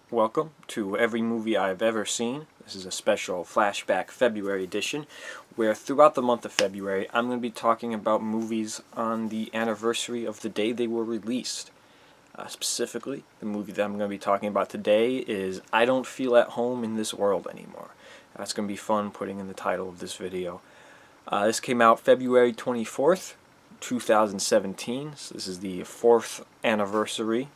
Welcome to every movie I've ever seen. This is a special Flashback February edition where throughout the month of February I'm going to be talking about movies on the anniversary of the day they were released. Specifically, the movie that I'm going to be talking about today is I Don't Feel at Home in This World Anymore. That's going to be fun putting in the title of this video. This came out February 24th, 2017, so this is the 4th anniversary.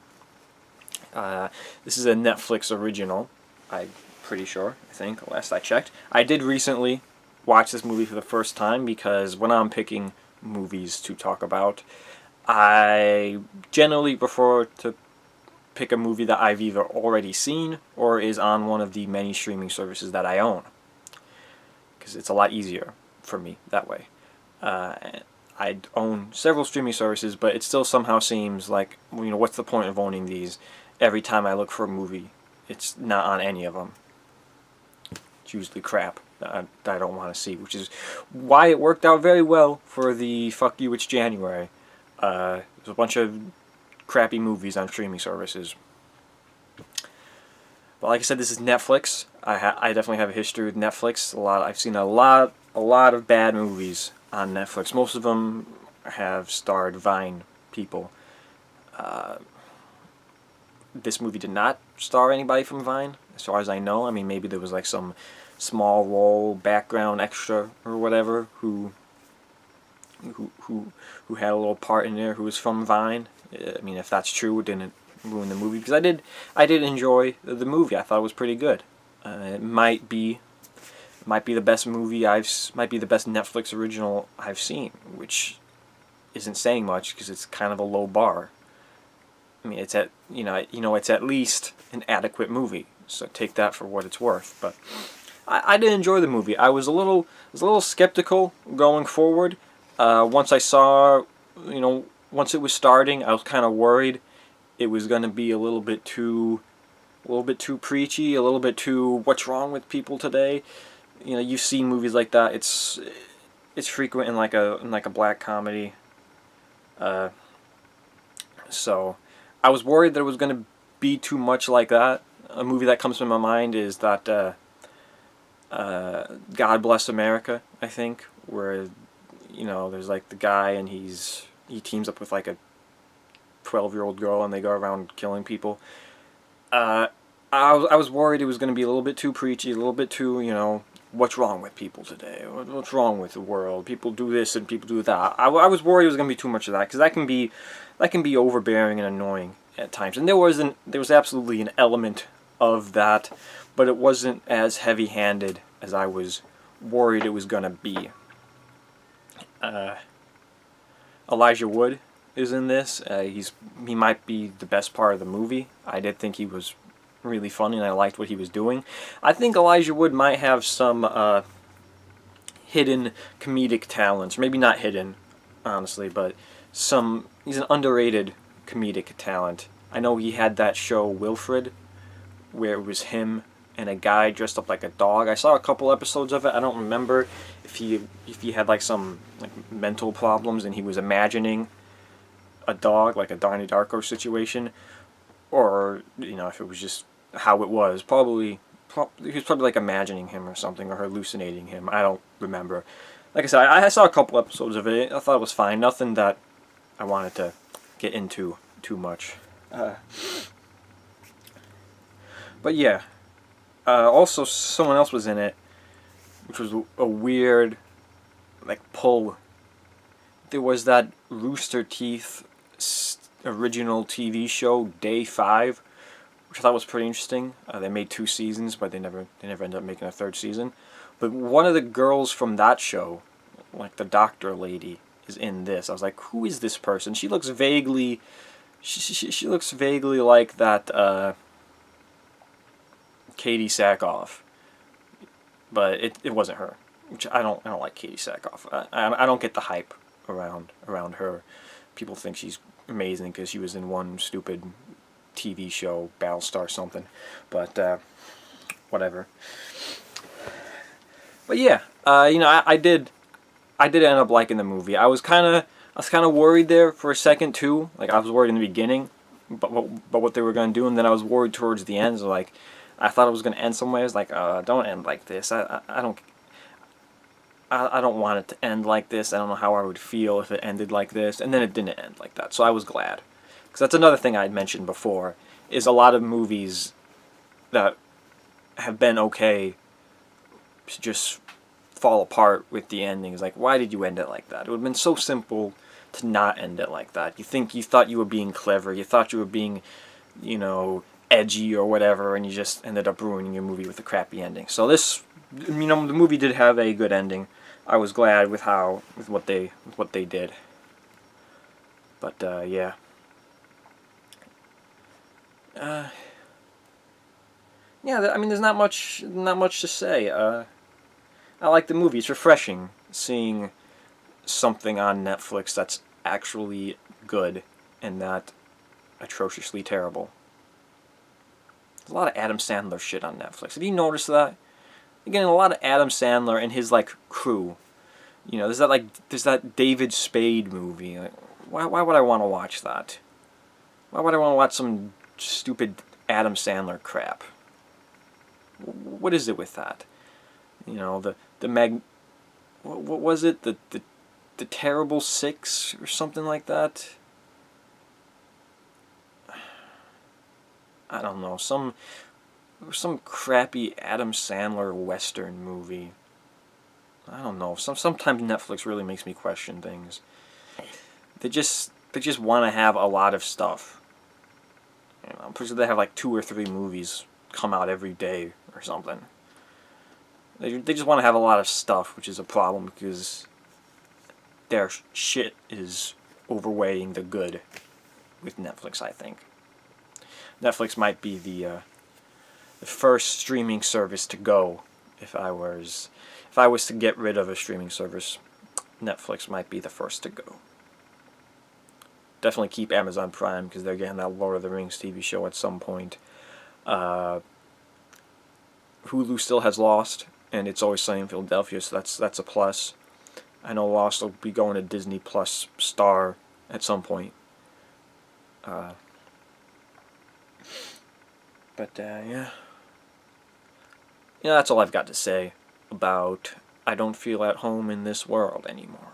This is a Netflix original, I'm pretty sure, I think, last I checked. I did recently watch this movie for the first time because when I'm picking movies to talk about, I generally prefer to pick a movie that I've either already seen or is on one of the many streaming services that I own, because it's a lot easier for me that way. I own several streaming services, but it still somehow seems like, what's the point of owning these? Every time I look for a movie, it's not on any of them. It's usually crap that I don't want to see, which is why it worked out very well for the Fuck You It's January. There's a bunch of crappy movies on streaming services. But like I said, this is Netflix. I definitely have a history with Netflix. I've seen a lot of bad movies on Netflix. Most of them have starred Vine people. This movie did not star anybody from Vine, as far as I know. I mean, maybe there was like some small role, background extra or whatever who had a little part in there who was from Vine. I mean, if that's true, it didn't ruin the movie, because I did enjoy the movie. I thought it was pretty good. It might be the best movie might be the best Netflix original I've seen, which isn't saying much because it's kind of a low bar. I mean, it's at least an adequate movie, so take that for what it's worth. But I did enjoy the movie. I was a little skeptical going forward. Once I saw, once it was starting, I was kind of worried it was going to be a little bit too preachy, a little bit too what's wrong with people today. You've seen movies like that. It's frequent in like a black comedy. So I was worried that it was going to be too much like that. A movie that comes to my mind is that God Bless America, I think, where there's like the guy and he teams up with like a 12-year-old girl and they go around killing people. I was worried it was going to be a little bit too preachy, a little bit too, what's wrong with people today? What's wrong with the world? People do this and people do that. I was worried it was going to be too much of that, because that can be overbearing and annoying at times. And there was absolutely an element of that, but it wasn't as heavy-handed as I was worried it was going to be. Elijah Wood is in this. He might be the best part of the movie. I did think he was really funny and I liked what he was doing. I think Elijah Wood might have some hidden comedic talents. Maybe not hidden, honestly, but he's an underrated comedic talent. I know he had that show Wilfred, where it was him and a guy dressed up like a dog. I saw a couple episodes of it. I don't remember if he had like some mental problems and he was imagining a dog, like a Donnie Darko situation, or if it was just how it was. He was probably like imagining him or something, or hallucinating him. I don't remember. Like I said, I saw a couple episodes of it. I thought it was fine. Nothing that I wanted to get into too much. But yeah. Also, someone else was in it, which was a weird, pull. There was that Rooster Teeth original TV show, Day 5, which I thought was pretty interesting. They made 2 seasons, but they never ended up making a 3rd season. But one of the girls from that show, like the doctor lady, is in this. I was like, who is this person? She looks vaguely... She looks vaguely like that Katie Sackhoff, but it wasn't her. Which I don't like Katie Sackhoff. I don't get the hype around her. People think she's amazing because she was in one stupid TV show, Battlestar something, but whatever. But yeah, I did end up liking the movie. I was kind of worried there for a second too. Like, I was worried in the beginning but what they were going to do, and then I was worried towards the end. So like, I thought it was going to end some way. I was like, don't end like this. I don't want it to end like this. I don't know how I would feel if it ended like this. And then it didn't end like that. So I was glad. Because that's another thing I'd mentioned before, is a lot of movies that have been okay just fall apart with the endings. Like, why did you end it like that? It would have been so simple to not end it like that. You thought you were being clever. You thought you were being, edgy or whatever, and you just ended up ruining your movie with a crappy ending. So this, the movie did have a good ending. I was glad with what they did. But yeah. Yeah, I mean, there's not much to say. I like the movie. It's refreshing seeing something on Netflix that's actually good and not atrociously terrible. There's a lot of Adam Sandler shit on Netflix. Have you noticed that? You're getting a lot of Adam Sandler and his crew. There's that David Spade movie. Like, why would I want to watch that? Why would I want to watch some stupid Adam Sandler crap? What is it with that? What was it? The Terrible Six or something like that. I don't know, some crappy Adam Sandler Western movie. I don't know. Sometimes Netflix really makes me question things. They just want to have a lot of stuff. I'm pretty sure they have like 2 or 3 movies come out every day or something. They just want to have a lot of stuff, which is a problem because their shit is overweighing the good with Netflix, I think. Netflix might be the first streaming service to go. If I was to get rid of a streaming service, Netflix might be the first to go. Definitely keep Amazon Prime because they're getting that Lord of the Rings TV show at some point. Hulu still has Lost, and It's Always Sunny in Philadelphia, so that's a plus. I know Lost will be going to Disney Plus Star at some point. But yeah. That's all I've got to say about I don't feel at home in this world anymore.